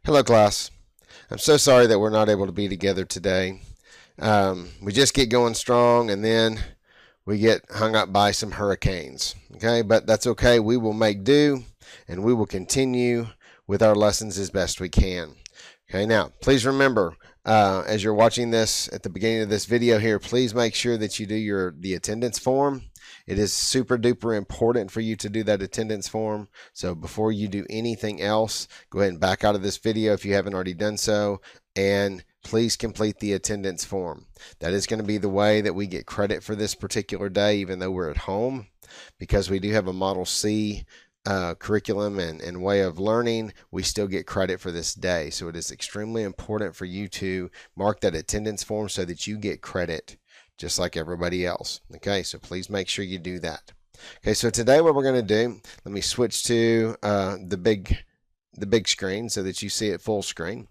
Hello, class. I'm so sorry that we're not able to be together today. We just get going strong and then we get hung up by some hurricanes. Okay, but that's okay. We will make do and we will continue with our lessons as best we can. Okay, now please remember, as you're watching this at the beginning of this video here, please make sure that you do the attendance form. It is super duper important for you to do that attendance form. So before you do anything else, go ahead and back out of this video if you haven't already done so, and please complete the attendance form. That is going to be the way that we get credit for this particular day, even though we're at home, because we do have a Model C curriculum and way of learning. We still get credit for this day. So it is extremely important for you to mark that attendance form so that you get credit just like everybody else. Okay, so please make sure you do that. Okay, so today what we're going to do, let me switch to the big screen so that you see it full screen.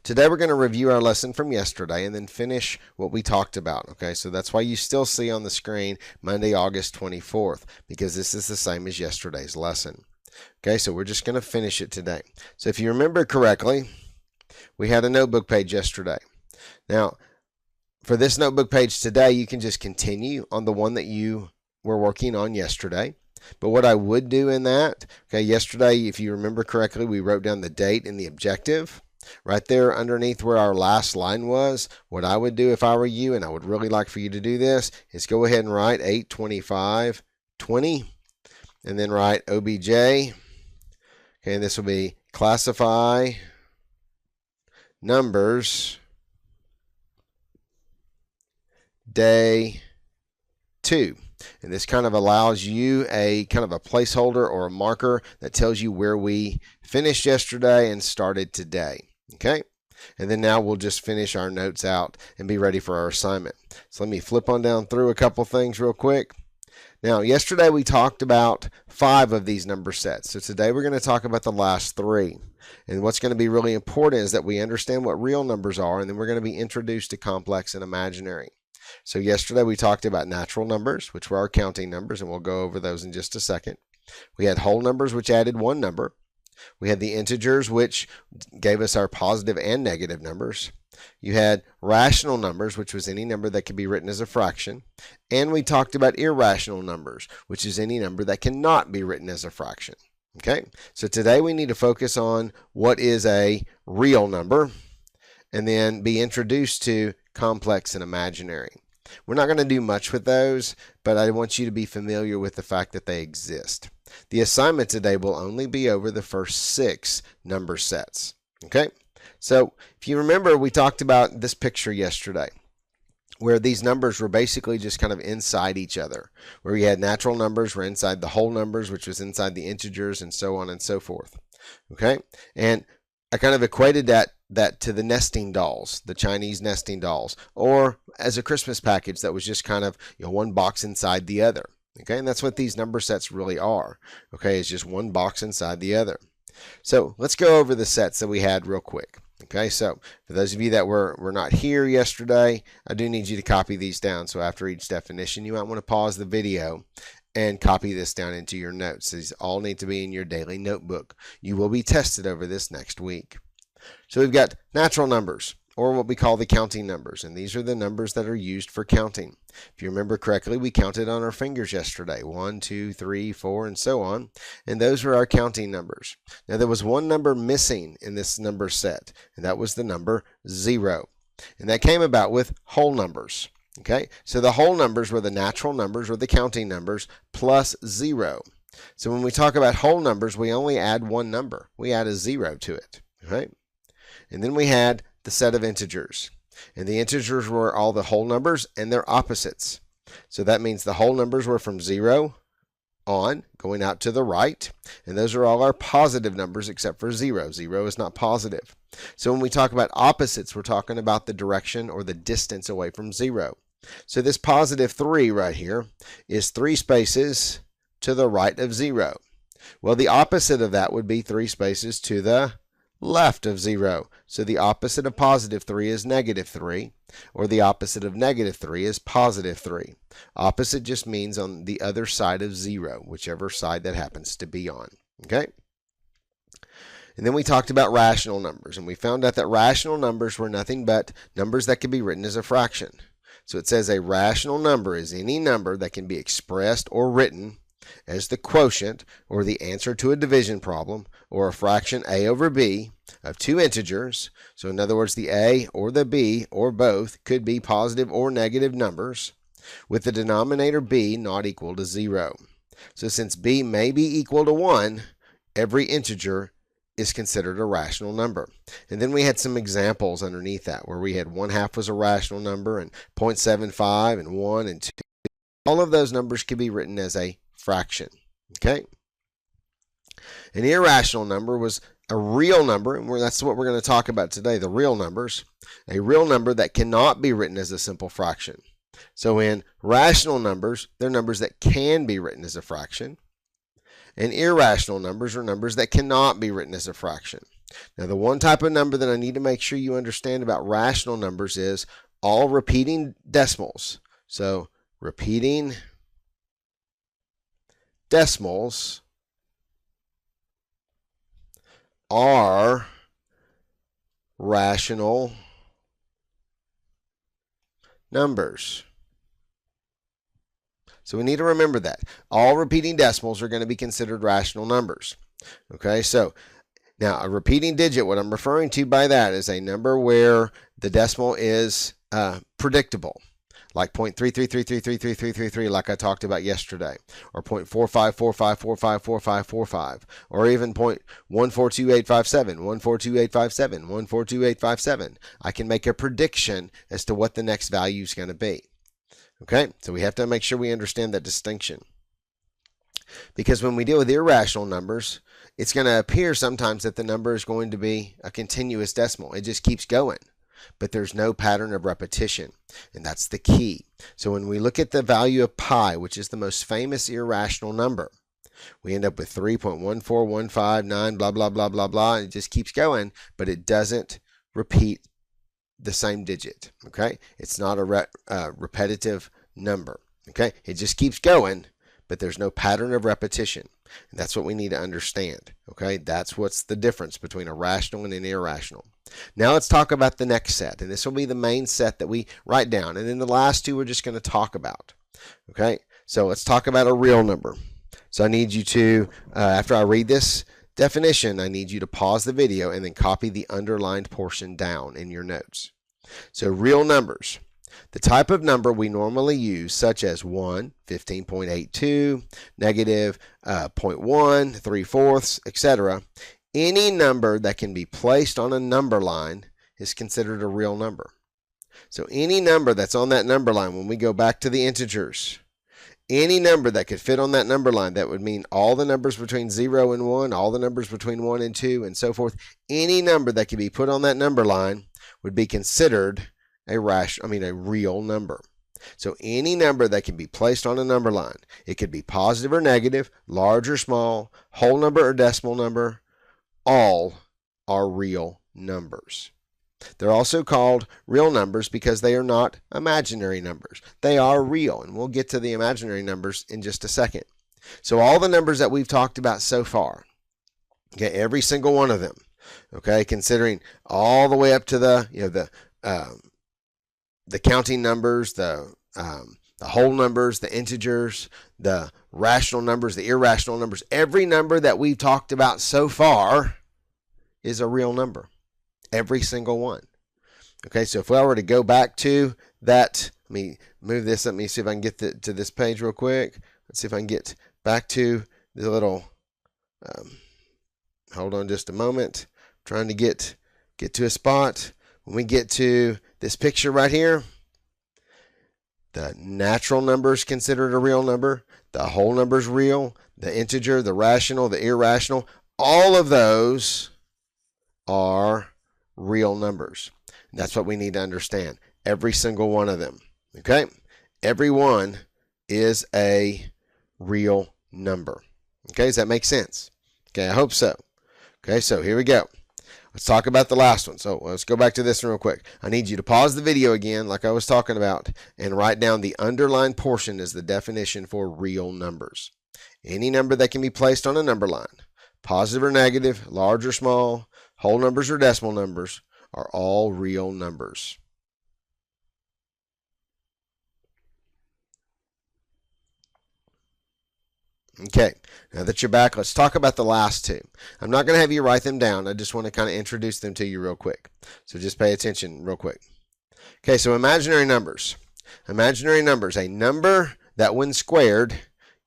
Today we're going to review our lesson from yesterday and then finish what we talked about. Okay, so that's why you still see on the screen Monday, August 24th, because this is the same as yesterday's lesson. Okay, so we're just going to finish it today. So if you remember correctly, we had a notebook page yesterday. Now, for this notebook page today, you can just continue on the one that you were working on yesterday. But what I would do in that, okay, yesterday, if you remember correctly, we wrote down the date and the objective. Right there underneath where our last line was, what I would do if I were you, and I would really like for you to do this, is go ahead and write 8/25/20, and then write OBJ. Okay, and this will be classify numbers day 2. And this kind of allows you a kind of a placeholder or a marker that tells you where we finished yesterday and started today. Okay, and then now we'll just finish our notes out and be ready for our assignment. So let me flip on down through a couple things real quick. Now, yesterday we talked about 5 of these number sets. So today we're going to talk about the last 3. And what's going to be really important is that we understand what real numbers are, and then we're going to be introduced to complex and imaginary. So yesterday we talked about natural numbers, which were our counting numbers, and we'll go over those in just a second. We had whole numbers, which added 1 number. We had the integers, which gave us our positive and negative numbers. You had rational numbers, which was any number that could be written as a fraction. And we talked about irrational numbers, which is any number that cannot be written as a fraction. Okay, so today we need to focus on what is a real number and then be introduced to complex and imaginary. We're not going to do much with those, but I want you to be familiar with the fact that they exist. The assignment today will only be over the first 6 number sets. Okay, so if you remember, we talked about this picture yesterday where these numbers were basically just kind of inside each other, where we had natural numbers were inside the whole numbers, which was inside the integers, and so on and so forth. Okay, and I kind of equated that to the nesting dolls, the Chinese nesting dolls, or as a Christmas package that was just kind of, one box inside the other. Okay, and that's what these number sets really are. Okay, it's just one box inside the other. So let's go over the sets that we had real quick. Okay, so for those of you that were not here yesterday, I do need you to copy these down. So after each definition, you might want to pause the video and copy this down into your notes. These all need to be in your daily notebook. You will be tested over this next week. So we've got natural numbers, or what we call the counting numbers, and these are the numbers that are used for counting. If you remember correctly, we counted on our fingers yesterday, 1, 2, 3, 4, and so on, and those were our counting numbers. Now there was one number missing in this number set, and that was the number 0, and that came about with whole numbers. Okay, so the whole numbers were the natural numbers, or the counting numbers, plus 0. So when we talk about whole numbers, we only add one number. We add a 0 to it. Okay, and then we had the set of integers, and the integers were all the whole numbers and their opposites. So that means the whole numbers were from 0 on, going out to the right, and those are all our positive numbers except for 0. 0 is not positive. So when we talk about opposites, we're talking about the direction or the distance away from 0. So this positive 3 right here is 3 spaces to the right of 0. Well, the opposite of that would be 3 spaces to the left of 0. So the opposite of positive 3 is negative 3, or the opposite of negative 3 is positive 3. Opposite just means on the other side of 0, whichever side that happens to be on. Okay? And then we talked about rational numbers, and we found out that rational numbers were nothing but numbers that could be written as a fraction. So it says a rational number is any number that can be expressed or written as the quotient or the answer to a division problem or a fraction a over b of two integers. So in other words, the a or the b or both could be positive or negative numbers with the denominator b not equal to 0. So since b may be equal to 1, every integer is considered a rational number. And then we had some examples underneath that where we had 1/2 was a rational number and 0.75 and 1 and 2. All of those numbers can be written as a fraction. Okay? An irrational number was a real number, and that's what we're going to talk about today, the real numbers. A real number that cannot be written as a simple fraction. So in rational numbers, they're numbers that can be written as a fraction. And irrational numbers are numbers that cannot be written as a fraction. Now, the one type of number that I need to make sure you understand about rational numbers is all repeating decimals. So repeating decimals are rational numbers. So we need to remember that. All repeating decimals are going to be considered rational numbers. Okay, so now a repeating digit, what I'm referring to by that is a number where the decimal is predictable, like 0.33333333, like I talked about yesterday, or 0.4545454545, or even 0.142857, 142857, 142857. I can make a prediction as to what the next value is going to be. Okay, so we have to make sure we understand that distinction. Because when we deal with irrational numbers, it's going to appear sometimes that the number is going to be a continuous decimal. It just keeps going, but there's no pattern of repetition, and that's the key. So when we look at the value of pi, which is the most famous irrational number, we end up with 3.14159, blah, blah, blah, blah, blah, and it just keeps going, but it doesn't repeat the same digit. Okay, it's not a repetitive number. Okay, it just keeps going, but there's no pattern of repetition, and that's what we need to understand. Okay, that's what's the difference between a rational and an irrational. Now let's talk about the next set, and this will be the main set that we write down, and then the last two we're just going to talk about. Okay, so let's talk about a real number. So I need you to, after I read this definition, I need you to pause the video and then copy the underlined portion down in your notes. So real numbers, the type of number we normally use, such as 1, 15.82, negative 0.1, 3/4, etc. Any number that can be placed on a number line is considered a real number. So any number that's on that number line, when we go back to the integers, any number that could fit on that number line, that would mean all the numbers between 0 and 1, all the numbers between 1 and 2, and so forth. Any number that could be put on that number line would be considered a real number. So any number that can be placed on a number line, it could be positive or negative, large or small, whole number or decimal number, all are real numbers. They're also called real numbers because they are not imaginary numbers. They are real, and we'll get to the imaginary numbers in just a second. So all the numbers that we've talked about so far, okay, every single one of them, okay, considering all the way up to the counting numbers, the whole numbers, the integers, the rational numbers, the irrational numbers, every number that we've talked about so far is a real number. Every single one. Okay, so if I were to go back to that, let me move this. Let me see if I can get to this page real quick. Let's see if I can get back to the little, hold on just a moment. I'm trying to get to a spot. When we get to this picture right here, the natural number is considered a real number. The whole number is real. The integer, the rational, the irrational, all of those are real numbers. And that's what we need to understand. Every single one of them. Okay? Every one is a real number. Okay? Does that make sense? Okay, I hope so. Okay, so here we go. Let's talk about the last one. So let's go back to this one real quick. I need you to pause the video again, like I was talking about, and write down the underlined portion as the definition for real numbers. Any number that can be placed on a number line, positive or negative, large or small, whole numbers or decimal numbers, are all real numbers. Okay, now that you're back, let's talk about the last two. I'm not going to have you write them down. I just want to kind of introduce them to you real quick. So just pay attention real quick. Okay, so imaginary numbers. Imaginary numbers, a number that when squared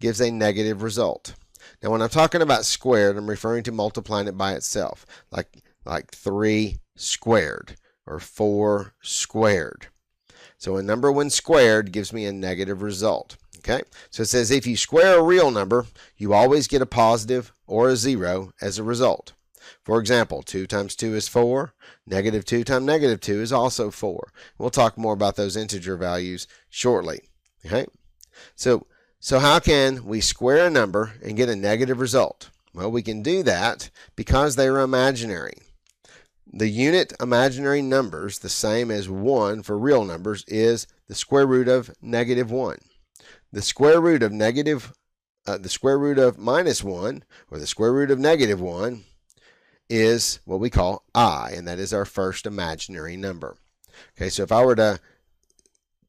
gives a negative result. Now when I'm talking about squared, I'm referring to multiplying it by itself, like 3 squared or 4 squared. So a number when squared gives me a negative result. Okay, so it says if you square a real number, you always get a positive or a 0 as a result. For example, 2 times 2 is 4. Negative 2 times negative 2 is also 4. We'll talk more about those integer values shortly. Okay, so how can we square a number and get a negative result? Well, we can do that because they are imaginary. The unit imaginary numbers, the same as 1 for real numbers, is the square root of negative 1. The square root of minus 1, or the square root of negative 1, is what we call I, and that is our first imaginary number. Okay, so if I were to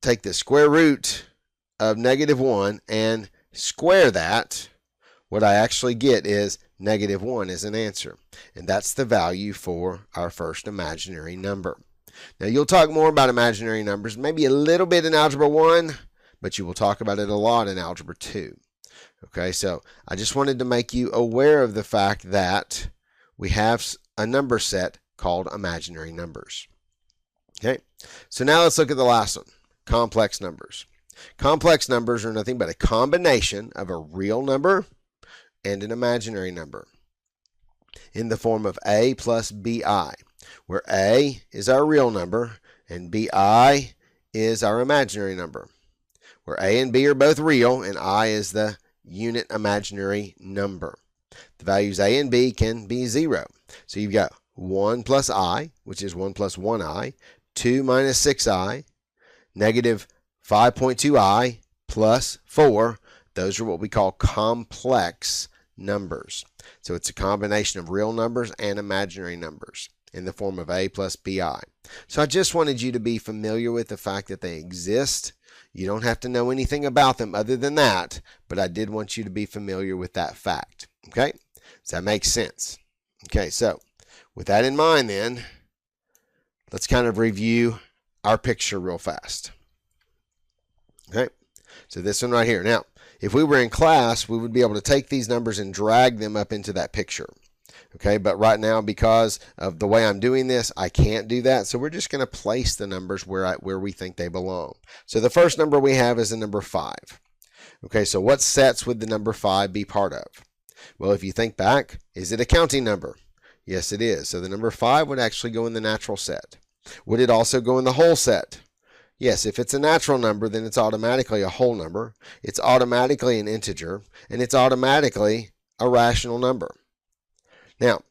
take the square root of negative 1 and square that, what I actually get is negative 1 as an answer. And that's the value for our first imaginary number. Now you'll talk more about imaginary numbers, maybe a little bit in Algebra 1, but you will talk about it a lot in Algebra 2. Okay, so I just wanted to make you aware of the fact that we have a number set called imaginary numbers. Okay, so now let's look at the last one, complex numbers. Complex numbers are nothing but a combination of a real number and an imaginary number in the form of a plus bi, where a is our real number and bi is our imaginary number, where a and b are both real and I is the unit imaginary number. The values a and b can be 0. So you've got 1 plus I, which is 1 plus 1i, 2 minus 6i, negative 5.2i plus 4. Those are what we call complex numbers. So it's a combination of real numbers and imaginary numbers in the form of a plus bi. So I just wanted you to be familiar with the fact that they exist. You don't have to know anything about them other than that, but I did want you to be familiar with that fact. Okay? Does that make sense? Okay, so with that in mind then, let's kind of review our picture real fast. Okay, so this one right here. Now, if we were in class, we would be able to take these numbers and drag them up into that picture. Okay, but right now, because of the way I'm doing this, I can't do that. So we're just going to place the numbers where we think they belong. So the first number we have is the number 5. Okay, so what sets would the number 5 be part of? Well, if you think back, is it a counting number? Yes, it is. So the number 5 would actually go in the natural set. Would it also go in the whole set? Yes, if it's a natural number, then it's automatically a whole number. It's automatically an integer, and it's automatically a rational number. Now,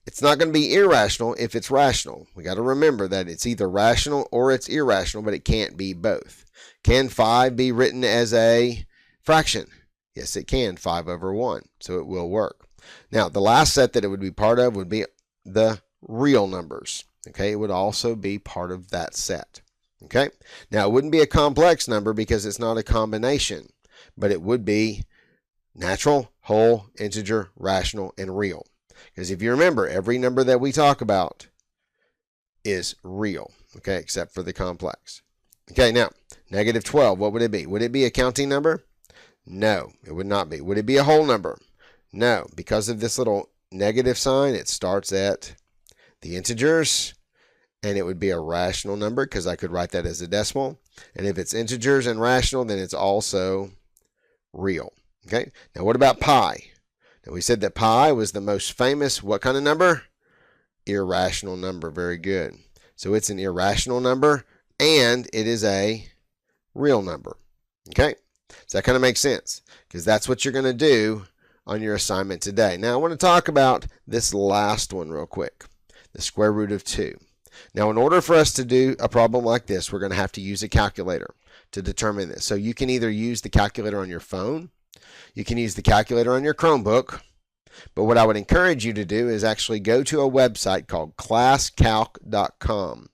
it's not going to be irrational if it's rational. We got to remember that it's either rational or it's irrational, but it can't be both. Can 5 be written as a fraction? Yes, it can, 5 over 1, so it will work. Now, the last set that it would be part of would be the real numbers. Okay, it would also be part of that set. Okay, now it wouldn't be a complex number because it's not a combination, but it would be natural, whole, integer, rational, and real. Because if you remember, every number that we talk about is real, okay, except for the complex. Okay, now, negative 12, what would it be? Would it be a counting number? No, it would not be. Would it be a whole number? No, because of this little negative sign, it starts at the integers, and it would be a rational number because I could write that as a decimal. And if it's integers and rational, then it's also real. Okay, now what about pi? Now we said that pi was the most famous, what kind of number? Irrational number. Very good. So it's an irrational number, and it is a real number. Okay, so that kind of makes sense because that's what you're going to do on your assignment today. Now I want to talk about this last one real quick, the square root of 2. Now in order for us to do a problem like this, we're going to have to use a calculator to determine this. So you can either use the calculator on your phone, you can use the calculator on your Chromebook, But what I would encourage you to do is actually go to a website called classcalc.com.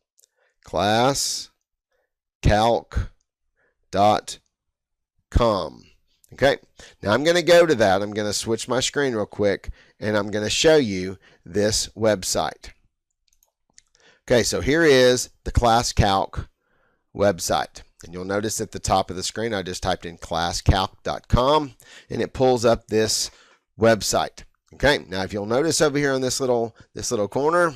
Classcalc.com. Okay, now I'm going to go to that. I'm going to switch my screen real quick, and I'm going to show you this website. Okay, so here is the ClassCalc website. And you'll notice at the top of the screen, I just typed in classcalc.com, and it pulls up this website. Okay, now if you'll notice over here on this little corner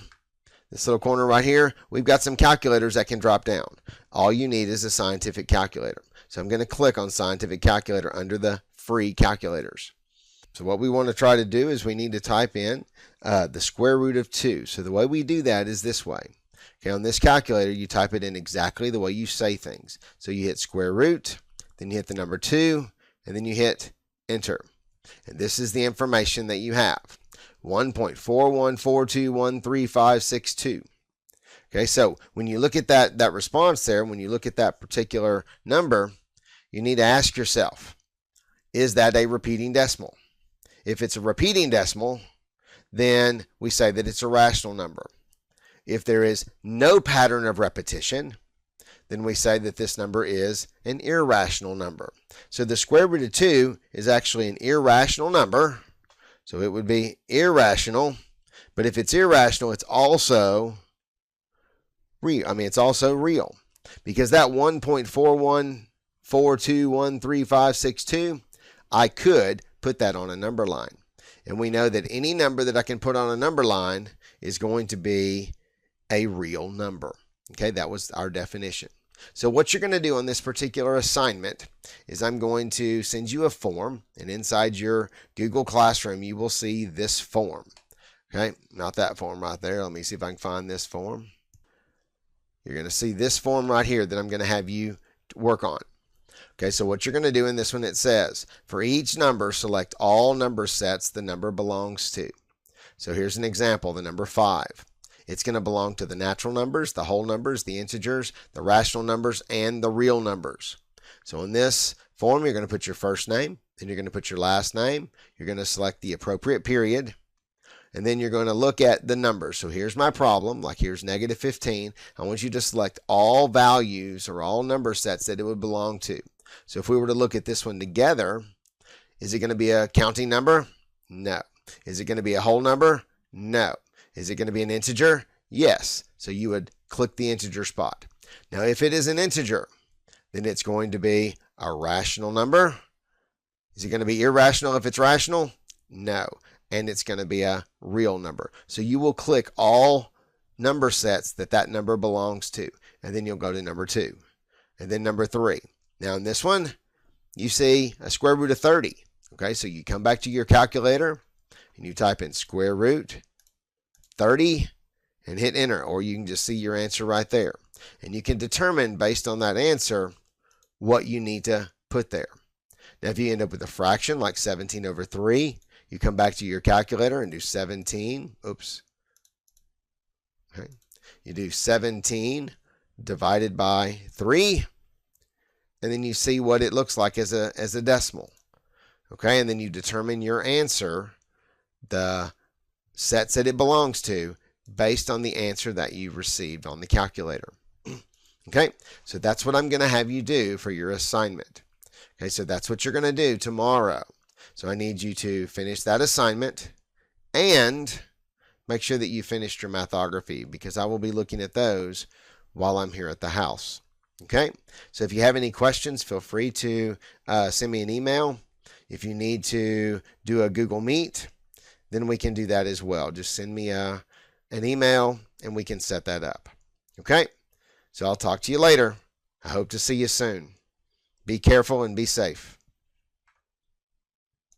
right here, we've got some calculators that can drop down. All you need is a scientific calculator. So I'm going to click on scientific calculator under the free calculators. So what we want to try to do is we need to type in the square root of 2. So the way we do that is this way. Okay, on this calculator, you type it in exactly the way you say things. So you hit square root, then you hit the number 2, and then you hit enter. And this is the information that you have. 1.414213562. Okay, so when you look at that response there, when you look at that particular number, you need to ask yourself, is that a repeating decimal? If it's a repeating decimal, then we say that it's a rational number. If there is no pattern of repetition, then we say that this number is an irrational number. So the square root of 2 is actually an irrational number. So it would be irrational. But if it's irrational, it's also real. It's also real. Because that 1.414213562, I could put that on a number line. And we know that any number that I can put on a number line is going to be a real number. Okay, that was our definition. So what you're going to do on this particular assignment is I'm going to send you a form, and inside your Google Classroom you will see this form. Okay, not that form right there. Let me see if I can find this form. You're going to see this form right here that I'm going to have you work on. Okay, so what you're going to do in this one, it says, for each number, select all number sets the number belongs to. So here's an example, the number 5. It's going to belong to the natural numbers, the whole numbers, the integers, the rational numbers, and the real numbers. So in this form, you're going to put your first name, then you're going to put your last name, you're going to select the appropriate period, and then you're going to look at the numbers. So here's my problem, like here's negative 15. I want you to select all values or all number sets that it would belong to. So if we were to look at this one together, is it going to be a counting number? No. Is it going to be a whole number? No. Is it going to be an integer? Yes. So you would click the integer spot. Now if it is an integer, then it's going to be a rational number. Is it going to be irrational if it's rational? No. And it's going to be a real number. So you will click all number sets that number belongs to. And then you'll go to number 2. And then number 3. Now in this one, you see a square root of 30. Okay, so you come back to your calculator and you type in square root 30 and hit enter, or you can just see your answer right there. And you can determine based on that answer what you need to put there. Now if you end up with a fraction like 17 over 3, you come back to your calculator and do 17. Oops. Okay. You do 17 divided by 3, and then you see what it looks like as a decimal. Okay, and then you determine your answer, the sets that it belongs to, based on the answer that you received on the calculator. Okay, so that's what I'm going to have you do for your assignment. Okay, so that's what you're going to do tomorrow. So I need you to finish that assignment and make sure that you finished your mathography, because I will be looking at those while I'm here at the house. Okay, so if you have any questions, feel free to send me an email. If you need to do a Google Meet, then we can do that as well. Just send me an email and we can set that up. Okay, so I'll talk to you later. I hope to see you soon. Be careful and be safe.